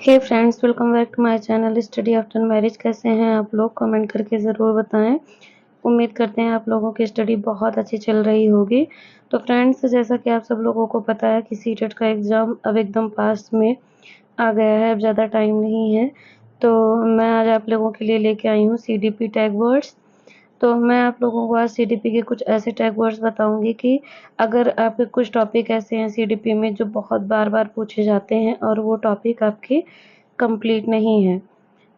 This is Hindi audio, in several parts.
Hey friends, welcome back to my channel study after marriage. कैसे हैं आप लोग? कमेंट करके ज़रूर बताएं। उम्मीद करते हैं आप लोगों की स्टडी बहुत अच्छी चल रही होगी। तो फ्रेंड्स, जैसा कि आप सब लोगों को पता है कि सीटेट का एग्ज़ाम अब एकदम पास में आ गया है, अब ज़्यादा टाइम नहीं है। तो मैं आज आप लोगों के लिए लेके आई हूँ सीडीपी टैग वर्ड्स। तो मैं आप लोगों को आज सीडीपी के कुछ ऐसे टैग वर्ड्स बताऊंगी कि अगर आपके कुछ टॉपिक ऐसे हैं सीडीपी में जो बहुत बार बार पूछे जाते हैं और वो टॉपिक आपके कंप्लीट नहीं है,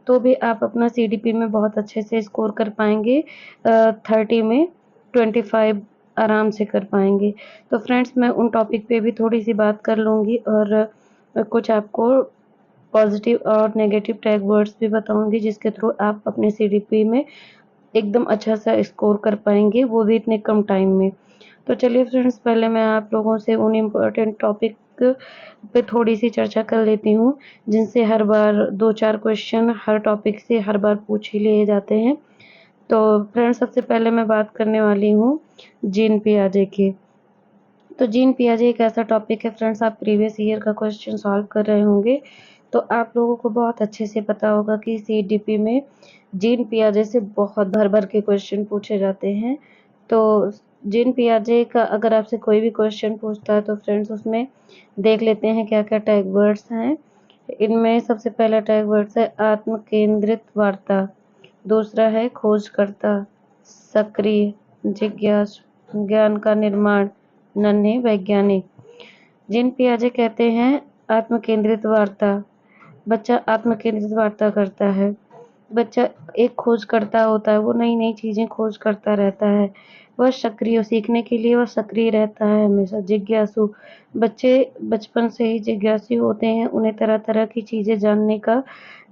तो भी आप अपना सीडीपी में बहुत अच्छे से स्कोर कर पाएंगे। 30 में 25 आराम से कर पाएंगे। तो फ्रेंड्स, मैं उन टॉपिक पे भी थोड़ी सी बात कर लूँगी और कुछ आपको पॉजिटिव और नेगेटिव टैग वर्ड्स भी बताऊंगी जिसके थ्रू आप अपने सीडीपी में एकदम अच्छा सा स्कोर कर पाएंगे, वो भी इतने कम टाइम में। तो चलिए फ्रेंड्स, पहले मैं आप लोगों से उन इम्पोर्टेंट टॉपिक पे थोड़ी सी चर्चा कर लेती हूँ जिनसे हर बार 2-4 क्वेश्चन हर टॉपिक से हर बार पूछ ही लिए जाते हैं। तो फ्रेंड्स, सबसे पहले मैं बात करने वाली हूँ जीन पियाजे की। तो जीन पियाजे एक ऐसा टॉपिक है फ्रेंड्स, आप प्रीवियस ईयर का क्वेश्चन सॉल्व कर रहे होंगे तो आप लोगों को बहुत अच्छे से पता होगा कि सीडीपी में जीन पियाजे से बहुत भर भर के क्वेश्चन पूछे जाते हैं। तो जीन पियाजे का अगर आपसे कोई भी क्वेश्चन पूछता है तो फ्रेंड्स उसमें देख लेते हैं क्या क्या टैग वर्ड्स हैं। इनमें सबसे पहला टैग वर्ड्स है आत्म केंद्रित वार्ता, दूसरा है खोजकर्ता, सक्रिय, जिज्ञासु, ज्ञान का निर्माण, नन्हे, वैज्ञानिक। जीन पियाजे कहते हैं आत्म केंद्रित वार्ता। बच्चा आत्म केंद्रित वार्ता करता है। बच्चा एक खोजकर्ता होता है, वो नई नई चीजें खोज करता रहता है। वह सक्रिय, सीखने के लिए वह सक्रिय रहता है हमेशा। जिज्ञासु, बच्चे बचपन से ही जिज्ञासु होते हैं, उन्हें तरह तरह की चीजें जानने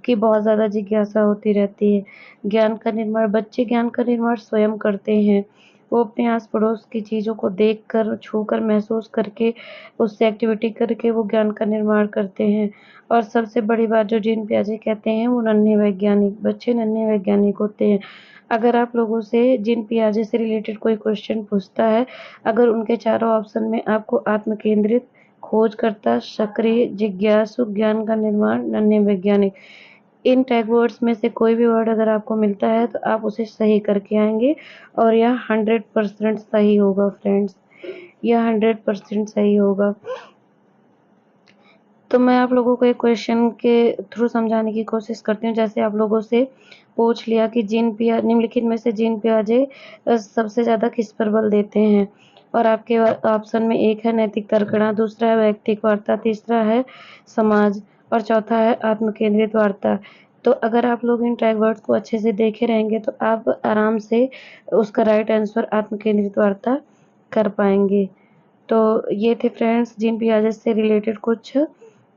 की बहुत ज्यादा जिज्ञासा होती रहती है। ज्ञान का निर्माण, बच्चे ज्ञान का निर्माण स्वयं करते हैं। वो अपने आस पड़ोस की चीजों को देख कर, छू कर, महसूस करके, उससे एक्टिविटी करके वो ज्ञान का निर्माण करते हैं। और सबसे बड़ी बात जो जीन पियाजे कहते हैं वो नन्हे वैज्ञानिक, बच्चे नन्हे वैज्ञानिक होते हैं। अगर आप लोगों से जीन पियाजे से रिलेटेड कोई क्वेश्चन पूछता है, अगर उनके चारों ऑप्शन में आपको आत्म केंद्रित, खोजकर्ता, सक्रिय, जिज्ञासु, ज्ञान का निर्माण, नन्हे वैज्ञानिक, इन टैग वर्ड्स में से कोई भी वर्ड अगर आपको मिलता है तो आप उसे सही करके आएंगे और यह 100% सही होगा फ्रेंड्स, यह 100% सही होगा। तो मैं आप लोगों को एक क्वेश्चन के थ्रू समझाने की कोशिश करती हूँ। जैसे आप लोगों से पूछ लिया कि निम्नलिखित में से जीन पियाजे सबसे ज्यादा किस पर बल देते हैं, और आपके ऑप्शन में एक है नैतिक तर्कणा, दूसरा है वैयक्तिक वार्ता, तीसरा है समाज और चौथा है आत्म केंद्रित वार्ता। तो अगर आप लोग इन टैग वर्ड्स को अच्छे से देखे रहेंगे तो आप आराम से उसका राइट आंसर आत्म केंद्रित वार्ता कर पाएंगे। तो ये थे फ्रेंड्स जीन पियाजे से रिलेटेड कुछ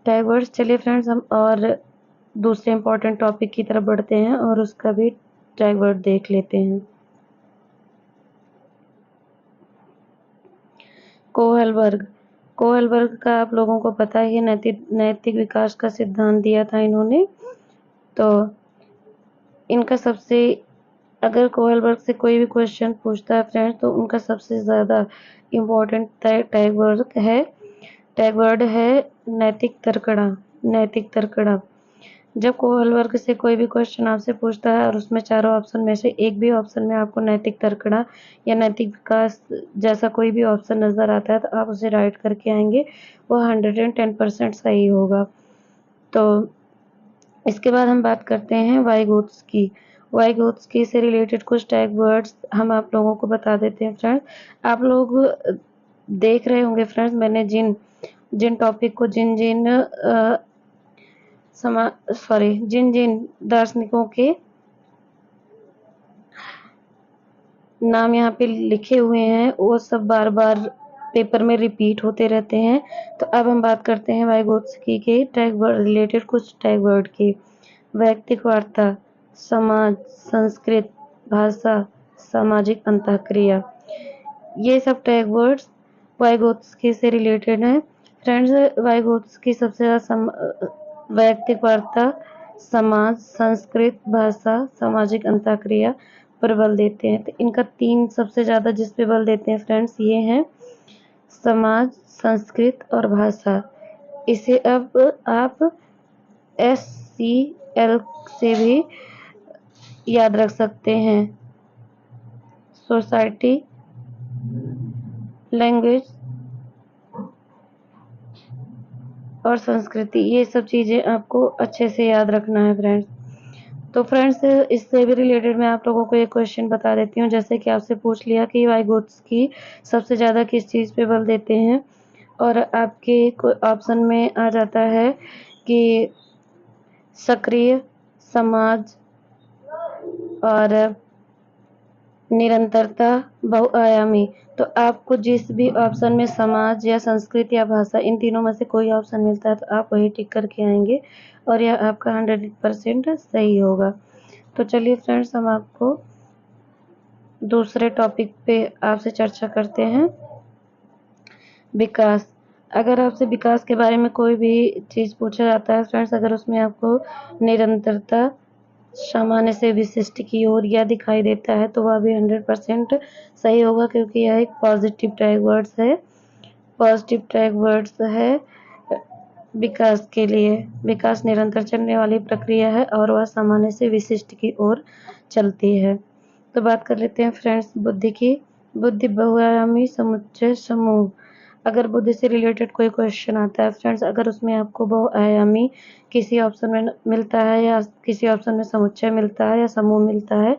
टैग वर्ड्स। चलिए फ्रेंड्स, हम और दूसरे इम्पोर्टेंट टॉपिक की तरफ बढ़ते हैं और उसका भी टैग वर्ड देख लेते हैं। कोहलबर्ग, कोहलबर्ग का आप लोगों को पता ही है, नैतिक नैतिक विकास का सिद्धांत दिया था इन्होंने। तो इनका सबसे, अगर कोहलबर्ग से कोई भी क्वेश्चन पूछता है फ्रेंड्स तो उनका सबसे ज्यादा इम्पोर्टेंट टैग वर्ड है नैतिक तर्कणा, नैतिक तर्कणा। जब कोहलबर्ग से कोई भी क्वेश्चन आपसे पूछता है और उसमें चारों ऑप्शन में से एक भी ऑप्शन में आपको नैतिक तर्कणा या नैतिक विकास जैसा कोई भी ऑप्शन नजर आता है तो आप उसे राइट करके आएंगे, वो 110% सही होगा। तो इसके बाद हम बात करते हैं वाइगोत्स्की। वाइगोत्स्की से रिलेटेड कुछ टैग वर्ड्स हम आप लोगों को बता देते हैं फ्रेंड्स। आप लोग देख रहे होंगे फ्रेंड्स, मैंने जिन जिन टॉपिक को जिन जिन जिन जिन दार्शनिकों के नाम यहाँ पे लिखे हुए हैं वो सब बार बार पेपर में रिपीट होते रहते हैं। तो अब हम बात करते हैं वाइगोत्स्की के टैग वर्ड रिलेटेड कुछ टैग वर्ड की। वैयक्तिक वार्ता, समाज, संस्कृत, भाषा, सामाजिक अंतःक्रिया, ये सब टैग वर्ड्स वाइगोत्स्की से रिलेटेड हैं फ्रेंड्स। वाइगोत्स्की सबसे ज्यादा वैयक्तिक वार्ता, समाज, संस्कृत, भाषा, सामाजिक अंतःक्रिया पर बल देते हैं। तो इनका 3 सबसे ज्यादा जिस पे बल देते हैं फ्रेंड्स ये हैं समाज, संस्कृत और भाषा। इसे अब आप SCL से भी याद रख सकते हैं। सोसाइटी, लैंग्वेज और संस्कृति, ये सब चीज़ें आपको अच्छे से याद रखना है फ्रेंड्स। तो फ्रेंड्स, इससे भी रिलेटेड मैं आप लोगों को एक क्वेश्चन बता देती हूँ। जैसे कि आपसे पूछ लिया कि वाइगोत्स्की सबसे ज़्यादा किस चीज़ पे बल देते हैं, और आपके ऑप्शन में आ जाता है कि सक्रिय, समाज और निरंतरता, बहुआयामी। तो आपको जिस भी ऑप्शन में समाज या संस्कृति या भाषा, इन तीनों में से कोई ऑप्शन मिलता है तो आप वही टिक करके आएंगे और यह आपका 100% सही होगा। तो चलिए फ्रेंड्स, हम आपको दूसरे टॉपिक पे आपसे चर्चा करते हैं, विकास। अगर आपसे विकास के बारे में कोई भी चीज़ पूछा जाता है फ्रेंड्स, अगर उसमें आपको निरंतरता सामान्य से विशिष्ट की ओर यह दिखाई देता है तो वह भी 100% सही होगा, क्योंकि यह एक पॉजिटिव टैग वर्ड्स है। पॉजिटिव टैग वर्ड्स है विकास के लिए। विकास निरंतर चलने वाली प्रक्रिया है और वह सामान्य से विशिष्ट की ओर चलती है। तो बात कर लेते हैं फ्रेंड्स बुद्धि की। बुद्धि बहुआयामी समुच्चय समूह। अगर बुद्धि से रिलेटेड कोई क्वेश्चन आता है फ्रेंड्स, अगर उसमें आपको बहुआयामी किसी ऑप्शन में मिलता है या किसी ऑप्शन में समुच्चय मिलता है या समूह मिलता है,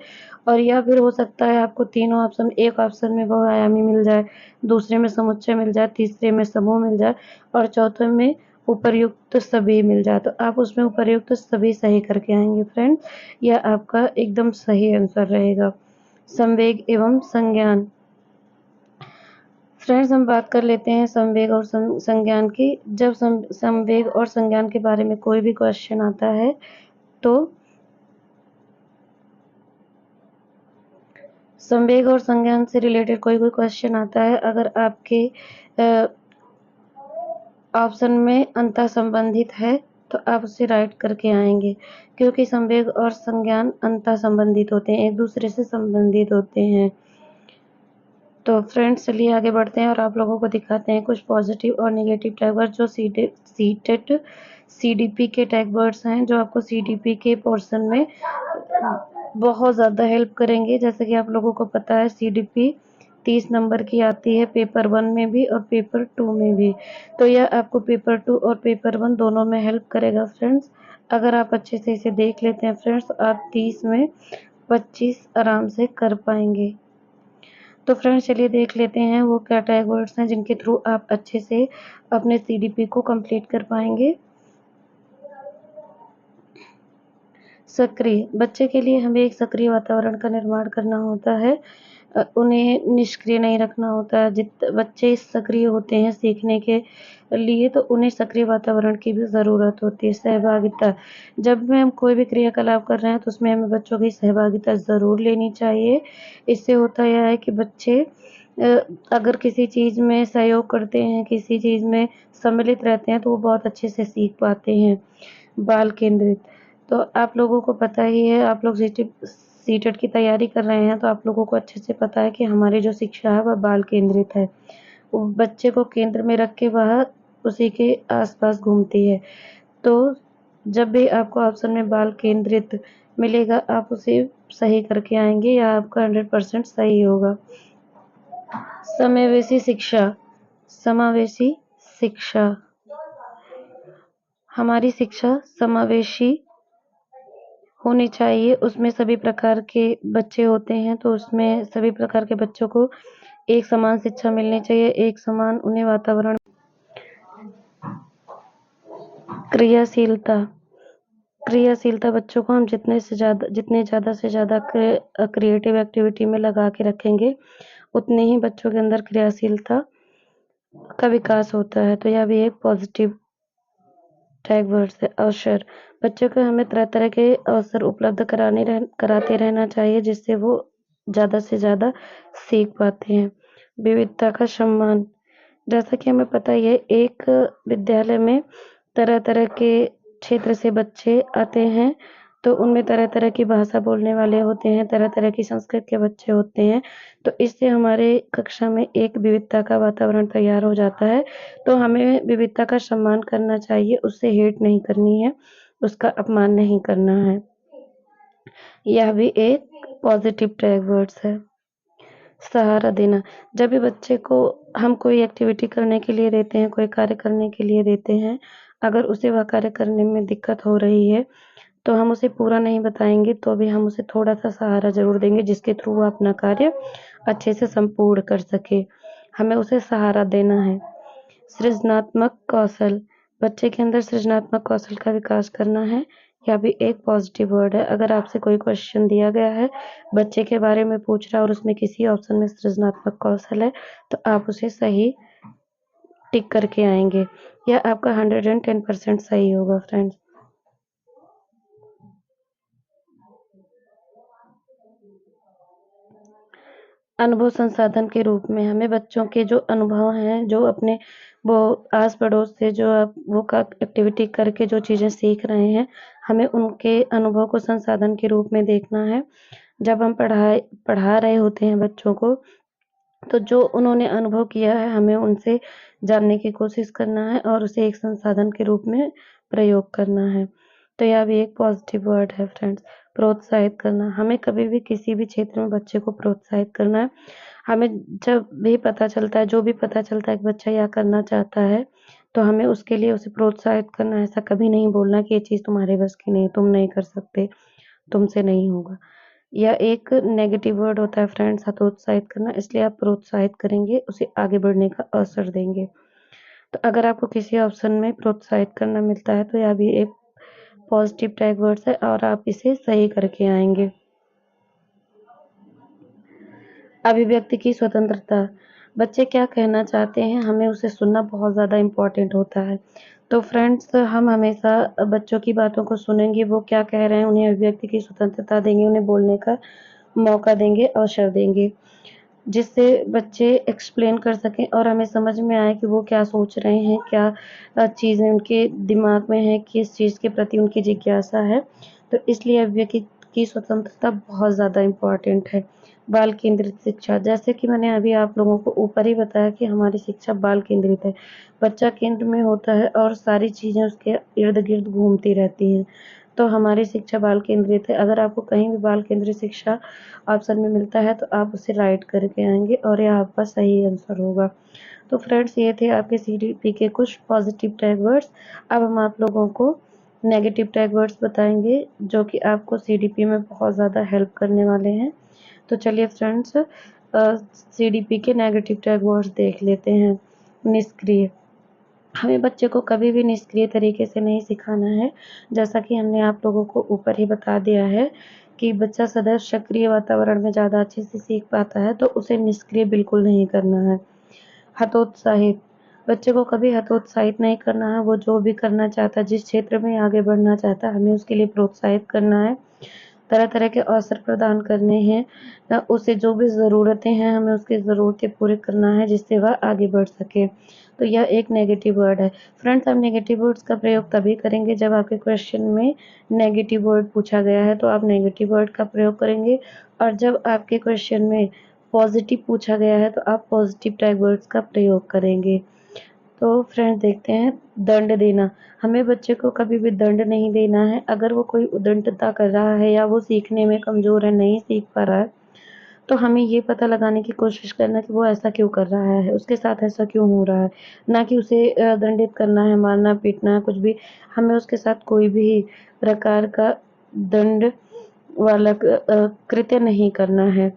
और या फिर हो सकता है आपको तीनों ऑप्शन, एक ऑप्शन में बहुआयामी मिल जाए, दूसरे में समुच्चय मिल जाए, तीसरे में समूह मिल जाए और चौथे में उपर्युक्त सभी मिल जाए, तो आप उसमें उपर्युक्त सभी सही करके आएंगे फ्रेंड्स। यह आपका एकदम सही आंसर रहेगा। संवेग एवं संज्ञान। फ्रेंड्स, हम बात कर लेते हैं संवेग और संज्ञान की। जब संवेग और संज्ञान के बारे में कोई भी क्वेश्चन आता है तो संवेग और संज्ञान से रिलेटेड कोई भी क्वेश्चन आता है, अगर आपके ऑप्शन में अंतः संबंधित है तो आप उसे राइट करके आएंगे, क्योंकि संवेग और संज्ञान अंतः संबंधित होते हैं, एक दूसरे से संबंधित होते हैं। तो फ्रेंड्स, चलिए आगे बढ़ते हैं और आप लोगों को दिखाते हैं कुछ पॉजिटिव और नेगेटिव टैग वर्ड जो सीटेट सीडीपी के टैग वर्ड्स हैं, जो आपको सीडीपी के पोर्शन में बहुत ज़्यादा हेल्प करेंगे। जैसे कि आप लोगों को पता है सीडीपी 30 नंबर की आती है, पेपर 1 में भी और पेपर 2 में भी। तो यह आपको पेपर 2 और पेपर 1 दोनों में हेल्प करेगा फ्रेंड्स। अगर आप अच्छे से इसे देख लेते हैं फ्रेंड्स, तो आप 30 में 25 आराम से कर पाएंगे। तो फ्रेंड्स, चलिए देख लेते हैं वो क्या टैग वर्ड्स हैं जिनके थ्रू आप अच्छे से अपने सीडीपी को कंप्लीट कर पाएंगे। सक्रिय। बच्चे के लिए हमें एक सक्रिय वातावरण का निर्माण करना होता है, उन्हें निष्क्रिय नहीं रखना होता है। बच्चे सक्रिय होते हैं सीखने के लिए, तो उन्हें सक्रिय वातावरण की भी ज़रूरत होती है। सहभागिता। जब भी हम कोई भी क्रियाकलाप कर रहे हैं तो उसमें हमें बच्चों की सहभागिता ज़रूर लेनी चाहिए। इससे होता यह है कि बच्चे अगर किसी चीज़ में सहयोग करते हैं, किसी चीज़ में सम्मिलित रहते हैं, तो वो बहुत अच्छे से सीख पाते हैं। बाल केंद्रित। तो आप लोगों को पता ही है, आप लोग सीटेट की तैयारी कर रहे हैं, तो आप लोगों को अच्छे से पता है कि हमारी जो शिक्षा है वह बाल केंद्रित है। वो बच्चे को केंद्र में रख के वह उसी के आसपास घूमती है। तो जब भी आपको ऑप्शन में बाल केंद्रित मिलेगा, आप उसे सही करके आएंगे या आपका 100% सही होगा। समावेशी शिक्षा। समावेशी शिक्षा। हमारी शिक्षा समावेशी होनी चाहिए, उसमें सभी प्रकार के बच्चे होते हैं, तो उसमें सभी प्रकार के बच्चों को एक समान शिक्षा मिलनी चाहिए, एक समान उन्हें वातावरण। क्रियाशीलता। क्रियाशीलता। बच्चों को हम जितने ज़्यादा से ज़्यादा क्रिएटिव एक्टिविटी में लगा के रखेंगे, उतने ही बच्चों के अंदर क्रियाशीलता का विकास होता है। तो यह भी एक पॉजिटिव टैग वर्ड्स है। अवसर। बच्चों को हमें तरह तरह के अवसर उपलब्ध कराते रहना चाहिए, जिससे वो ज़्यादा से ज़्यादा सीख पाते हैं। विविधता का सम्मान। जैसा कि हमें पता ही है, एक विद्यालय में तरह तरह के क्षेत्र से बच्चे आते हैं, तो उनमें तरह तरह की भाषा बोलने वाले होते हैं, तरह तरह की संस्कृत के बच्चे होते हैं, तो इससे हमारे कक्षा में एक विविधता का वातावरण तैयार हो जाता है। तो हमें विविधता का सम्मान करना चाहिए, उससे हेट नहीं करनी है। उसका अपमान नहीं करना है। यह भी एक पॉजिटिव टैग वर्ड्स है। सहारा देना, जब भी बच्चे को हम कोई एक्टिविटी करने के लिए देते हैं, कोई कार्य करने के लिए देते हैं, अगर उसे वह कार्य करने में दिक्कत हो रही है, तो हम उसे पूरा नहीं बताएँगे, तो भी हम उसे थोड़ा-सा सहारा ज़रूर देंगे, जिसके थ्रू वो अपना कार्य अच्छे से संपूर्ण कर सके। हमें उसे सहारा देना है। सृजनात्मक कौशल, बच्चे के अंदर सृजनात्मक कौशल का विकास करना है, यह भी एक पॉजिटिव वर्ड है। अगर आपसे कोई क्वेश्चन दिया गया है, बच्चे के बारे में पूछ रहा है और उसमें किसी ऑप्शन में सृजनात्मक कौशल है, तो आप उसे सही टिक करके आएँगे। यह आपका 110% सही होगा फ्रेंड्स। अनुभव संसाधन के रूप में हमें बच्चों के जो अनुभव हैं, जो अपने वो आस-पड़ोस से जो वो का एक्टिविटी करके जो चीज़ें सीख रहे हैं, हमें उनके अनुभव को संसाधन के रूप में देखना है। जब हम पढ़ा रहे होते हैं बच्चों को, तो जो उन्होंने अनुभव किया है, हमें उनसे जानने की कोशिश करना है और उसे एक संसाधन के रूप में प्रयोग करना है। तो यह भी एक पॉज़िटिव वर्ड है फ्रेंड्स। प्रोत्साहित करना, हमें कभी भी किसी भी क्षेत्र में बच्चे को प्रोत्साहित करना है। हमें जब भी पता चलता है, जो भी पता चलता है कि बच्चा यह करना चाहता है, तो हमें उसके लिए उसे प्रोत्साहित करना है। ऐसा कभी नहीं बोलना कि ये चीज़ तुम्हारे बस की नहीं है, तुम नहीं कर सकते, तुमसे नहीं होगा। यह एक नेगेटिव वर्ड होता है फ्रेंड्स, हतोत्साहित करना, इसलिए आप प्रोत्साहित करेंगे, उसे आगे बढ़ने का अवसर देंगे। तो अगर आपको किसी ऑप्शन में प्रोत्साहित करना मिलता है, तो यह भी एक पॉजिटिव टैग वर्ड्स है और आप इसे सही करके आएँगे। अभिव्यक्ति की स्वतंत्रता, बच्चे क्या कहना चाहते हैं, हमें उसे सुनना बहुत ज़्यादा इम्पोर्टेंट होता है। तो फ्रेंड्स हम हमेशा बच्चों की बातों को सुनेंगे, वो क्या कह रहे हैं, उन्हें अभिव्यक्ति की स्वतंत्रता देंगे, उन्हें बोलने का मौका देंगे, अवसर देंगे, जिससे बच्चे एक्सप्लेन कर सकें और हमें समझ में आए कि वो क्या सोच रहे हैं, क्या चीज़ें उनके दिमाग में है, किस चीज़ के प्रति उनकी जिज्ञासा है। तो इसलिए अभिव्यक्ति की स्वतंत्रता बहुत ज़्यादा इम्पोर्टेंट है। बाल केंद्रित शिक्षा, जैसे कि मैंने अभी आप लोगों को ऊपर ही बताया कि हमारी शिक्षा बाल केंद्रित है। बच्चा केंद्र में होता है और सारी चीज़ें उसके इर्द-गिर्द घूमती रहती हैं। तो हमारी शिक्षा बाल केंद्रित है। अगर आपको कहीं भी बाल केंद्रित शिक्षा ऑप्शन में मिलता है, तो आप उसे राइट करके आएँगे और यह आपका सही आंसर होगा। तो फ्रेंड्स ये थे आपके सीडीपी के कुछ पॉज़िटिव टैग वर्ड्स। अब हम आप लोगों को नेगेटिव टैग वर्ड्स बताएँगे, जो कि आपको सीडीपी में बहुत ज़्यादा हेल्प करने वाले हैं। तो चलिए फ्रेंड्स सीडीपी के नेगेटिव टैग वर्ड्स देख लेते हैं। निष्क्रिय, हमें बच्चे को कभी भी निष्क्रिय तरीके से नहीं सिखाना है। जैसा कि हमने आप लोगों को ऊपर ही बता दिया है कि बच्चा सदैव सक्रिय वातावरण में ज़्यादा अच्छे से सीख पाता है, तो उसे निष्क्रिय बिल्कुल नहीं करना है। हतोत्साहित, बच्चे को कभी हतोत्साहित नहीं करना है, वो जो भी करना चाहता है, जिस क्षेत्र में आगे बढ़ना चाहता है, हमें उसके लिए प्रोत्साहित करना है। तरह-तरह के अवसर प्रदान करने हैं, उसे जो भी ज़रूरतें हैं, हमें उसकी ज़रूरतें पूरी करना है, जिससे वह आगे बढ़ सके। तो यह एक नेगेटिव वर्ड है। फ्रेंड्स, हम नेगेटिव वर्ड्स का प्रयोग तभी करेंगे जब आपके क्वेश्चन में नेगेटिव वर्ड पूछा गया है, तो आप नेगेटिव वर्ड का प्रयोग करेंगे और जब आपके क्वेश्चन में पॉज़िटिव पूछा गया है, तो आप पॉज़िटिव टैग वर्ड्स का प्रयोग करेंगे। तो फ्रेंड्स देखते हैं दंड देना, हमें बच्चे को कभी भी दंड नहीं देना है। अगर वो कोई उद्दंडता कर रहा है या वो सीखने में कमज़ोर है, नहीं सीख पा रहा है, तो हमें ये पता लगाने की कोशिश करना कि वो ऐसा क्यों कर रहा है, उसके साथ ऐसा क्यों हो रहा है। ना कि उसे दंडित करना है, मारना-पीटना है, कुछ भी। हमें उसके साथ कोई भी प्रकार का दंड वाला कृत्य नहीं करना है।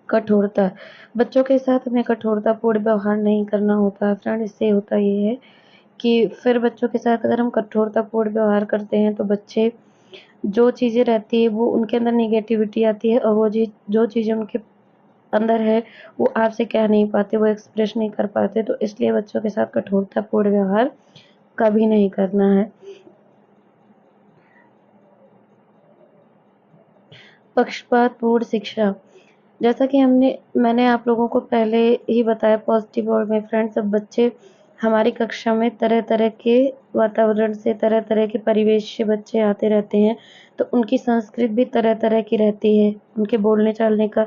कठोरता, बच्चों के साथ हमें कठोरतापूर्ण व्यवहार नहीं करना होता है फ्रेंड। इससे होता ये है कि फिर बच्चों के साथ अगर हम कठोरतापूर्ण व्यवहार करते हैं, तो बच्चे जो चीज़ें रहती है वो उनके अंदर नेगेटिविटी आती है और वो जो चीज़ें उनके अंदर है, वो आपसे कह नहीं पाते, वो एक्सप्रेस नहीं कर पाते। तो इसलिए बच्चों के साथ कठोरतापूर्ण व्यवहार कभी नहीं करना है। पक्षपातपूर्ण शिक्षा, जैसा कि मैंने आप लोगों को पहले ही बताया पॉजिटिव वर्ड में फ्रेंड्स, अब बच्चे हमारी कक्षा में तरह-तरह के वातावरण से, तरह-तरह के परिवेश से बच्चे आते रहते हैं, तो उनकी संस्कृत भी तरह-तरह की रहती है। उनके बोलने-चालने का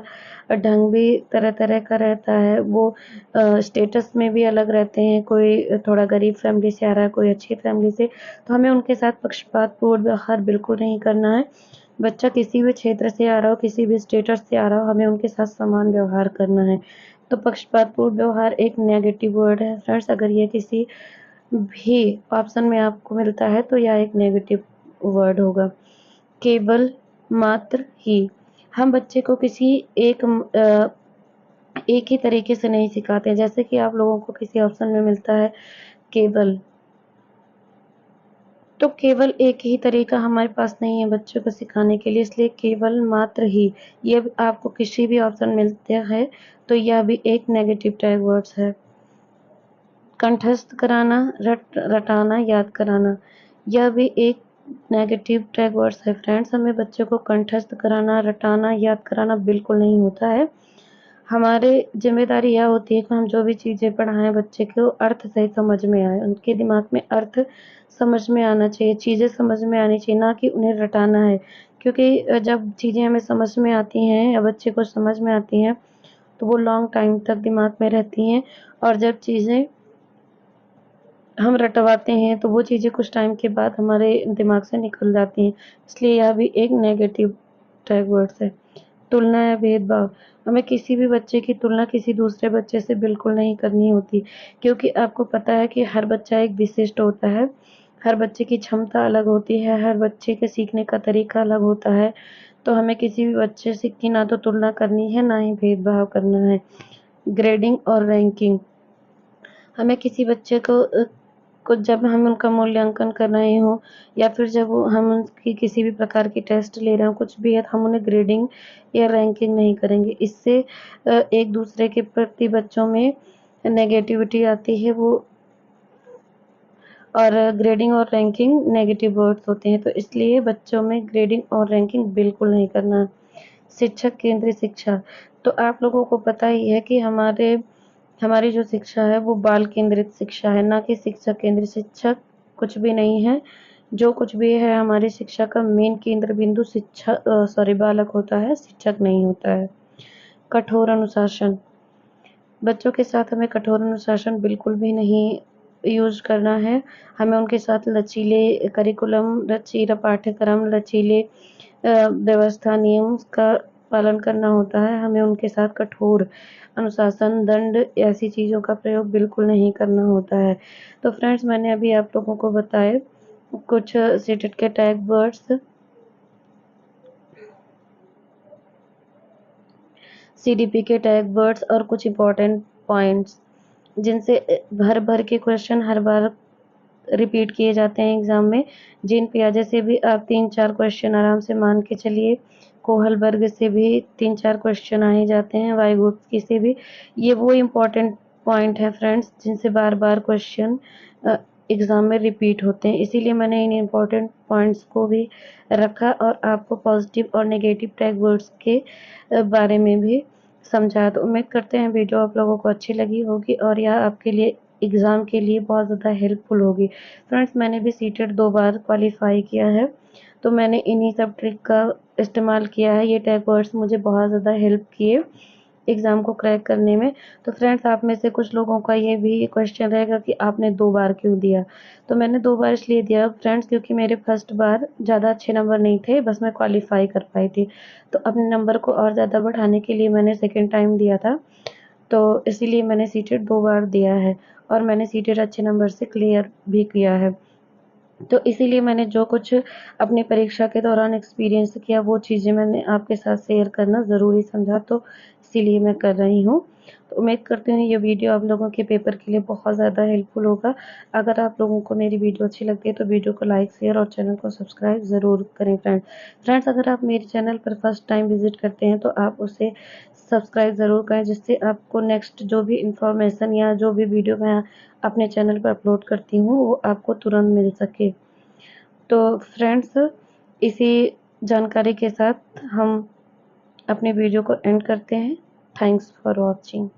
ढंग भी तरह-तरह का रहता है। वो स्टेटस में भी अलग रहते हैं, कोई थोड़ा गरीब फैमिली से आ रहा है, कोई अच्छी फैमिली से, तो हमें उनके साथ पक्षपातपूर्ण व्यवहार बिल्कुल नहीं करना है। बच्चा किसी भी क्षेत्र से आ रहा हो, किसी भी स्टेटस से आ रहा हो, हमें उनके साथ समान व्यवहार करना है। तो पक्षपातपूर्ण व्यवहार एक नेगेटिव वर्ड है फ्रेंड्स, अगर ये किसी भी ऑप्शन में आपको मिलता है तो यह एक नेगेटिव वर्ड होगा। केवल, मात्र ही, हम बच्चे को किसी एक ही तरीके से नहीं सिखाते हैं। जैसे कि आप लोगों को किसी ऑप्शन में मिलता है केवल, तो केवल एक ही तरीका हमारे पास नहीं है बच्चों को सिखाने के लिए, इसलिए केवल, मात्र ही, ये आपको किसी भी ऑप्शन मिलता है तो यह भी एक नेगेटिव टैग वर्ड्स है। कंठस्थ कराना, रटाना, याद कराना, यह भी एक नेगेटिव टैग वर्ड्स है फ्रेंड्स। हमें बच्चों को कंठस्थ कराना, रटाना, याद कराना बिल्कुल नहीं होता है। हमारे ज़िम्मेदारी यह होती है कि हम जो भी चीज़ें पढ़ाएँ बच्चे को अर्थ सही समझ में आए। उनके दिमाग में अर्थ समझ में आना चाहिए, चीज़ें समझ में आनी चाहिए, ना कि उन्हें रटाना है। क्योंकि जब चीज़ें हमें समझ में आती हैं या बच्चे को समझ में आती हैं, तो वो लॉन्ग टाइम तक दिमाग में रहती हैं, और जब चीज़ें हम रटवाते हैं तो वो चीज़ें कुछ टाइम के बाद हमारे दिमाग से निकल जाती हैं। इसलिए यह भी एक नेगेटिव टैग वर्ड्स है। तुलना या भेदभाव, हमें किसी भी बच्चे की तुलना किसी दूसरे बच्चे से बिल्कुल नहीं करनी होती, क्योंकि आपको पता है कि हर बच्चा एक विशिष्ट होता है, हर बच्चे की क्षमता अलग होती है, हर बच्चे के सीखने का तरीका अलग होता है। तो हमें किसी भी बच्चे से की ना तो तुलना करनी है, ना ही भेदभाव करना है। ग्रेडिंग और रैंकिंग, हमें किसी बच्चे को जब हम उनका मूल्यांकन कर रहे हों या फिर जब हम उनकी किसी भी प्रकार की टेस्ट ले रहे हों, कुछ भी है, तो हम उन्हें ग्रेडिंग या रैंकिंग नहीं करेंगे। इससे एक दूसरे के प्रति बच्चों में नेगेटिविटी आती है, वो और ग्रेडिंग और रैंकिंग नेगेटिव वर्ड्स होते हैं, तो इसलिए बच्चों में ग्रेडिंग और रैंकिंग बिल्कुल नहीं करना। शिक्षक केंद्रित शिक्षा, तो आप लोगों को पता ही है कि हमारी जो शिक्षा है वो बाल केंद्रित शिक्षा है, ना कि शिक्षक केंद्रित। शिक्षक कुछ भी नहीं है, जो कुछ भी है हमारी शिक्षा का मेन केंद्र बिंदु बालक होता है, शिक्षक नहीं होता है। कठोर अनुशासन, बच्चों के साथ हमें कठोर अनुशासन बिल्कुल भी नहीं यूज़ करना है। हमें उनके साथ लचीले करिकुलम, लचीला पाठ्यक्रम, लचीले व्यवस्था, नियम का पालन करना होता है। हमें उनके साथ कठोर अनुशासन, दंड, ऐसी चीज़ों का प्रयोग बिल्कुल नहीं करना होता है। तो फ्रेंड्स, मैंने अभी आप लोगों को बताए कुछ सीटेट के टैग वर्ड्स, सीडीपी के टैग वर्ड्स और कुछ इम्पोर्टेंट पॉइंट्स, जिनसे भर-भर के क्वेश्चन हर बार रिपीट किए जाते हैं एग्ज़ाम में। जीन पियाजे से भी आप 3-4 क्वेश्चन आराम से मान के चलिए। कोहलबर्ग से भी 3-4 क्वेश्चन आ ही जाते हैं, वाइगोत्स्की से भी। ये वो इम्पोर्टेंट पॉइंट है फ्रेंड्स, जिनसे बार-बार क्वेश्चन एग्ज़ाम में रिपीट होते हैं। इसीलिए मैंने इन इम्पोर्टेंट पॉइंट्स को भी रखा और आपको पॉज़िटिव और नेगेटिव टैग वर्ड्स के बारे में भी समझा। तो उम्मीद करते हैं वीडियो आप लोगों को अच्छी लगी होगी और यह आपके लिए एग्ज़ाम के लिए बहुत ज़्यादा हेल्पफुल होगी। फ्रेंड्स, मैंने भी सीटेट 2 बार क्वालीफ़ाई किया है, तो मैंने इन्हीं सब ट्रिक का इस्तेमाल किया है। ये टैग वर्ड्स मुझे बहुत ज़्यादा हेल्प किए एग्ज़ाम को क्रैक करने में। तो फ्रेंड्स, आप में से कुछ लोगों का ये भी क्वेश्चन रहेगा कि आपने 2 बार क्यों दिया? तो मैंने 2 बार इसलिए दिया फ्रेंड्स, क्योंकि मेरे फर्स्ट बार ज़्यादा अच्छे नंबर नहीं थे, बस मैं क्वालीफ़ाई कर पाई थी। तो अपने नंबर को और ज़्यादा बढ़ाने के लिए मैंने सेकंड टाइम दिया था। तो इसीलिए मैंने सीटेट 2 बार दिया है और मैंने सीटेट अच्छे नंबर से क्लियर भी किया है। तो इसीलिए मैंने जो कुछ अपनी परीक्षा के दौरान एक्सपीरियंस किया, वो चीज़ें मैंने आपके साथ शेयर करना ज़रूरी समझा, तो इसीलिए मैं कर रही हूँ। तो उम्मीद करती हूँ ये वीडियो आप लोगों के पेपर के लिए बहुत ज़्यादा हेल्पफुल होगा। अगर आप लोगों को मेरी वीडियो अच्छी लगती है तो वीडियो को लाइक, शेयर और चैनल को सब्सक्राइब ज़रूर करें फ्रेंड्स। फ्रेंड्स, अगर आप मेरे चैनल पर फर्स्ट टाइम विज़िट करते हैं तो आप उसे सब्सक्राइब ज़रूर करें, जिससे आपको नेक्स्ट जो भी इन्फॉर्मेशन या जो भी वीडियो मैं अपने चैनल पर अपलोड करती हूँ, वो आपको तुरंत मिल सके। तो फ्रेंड्स, इसी जानकारी के साथ हम अपने वीडियो को एंड करते हैं। Thanks for watching.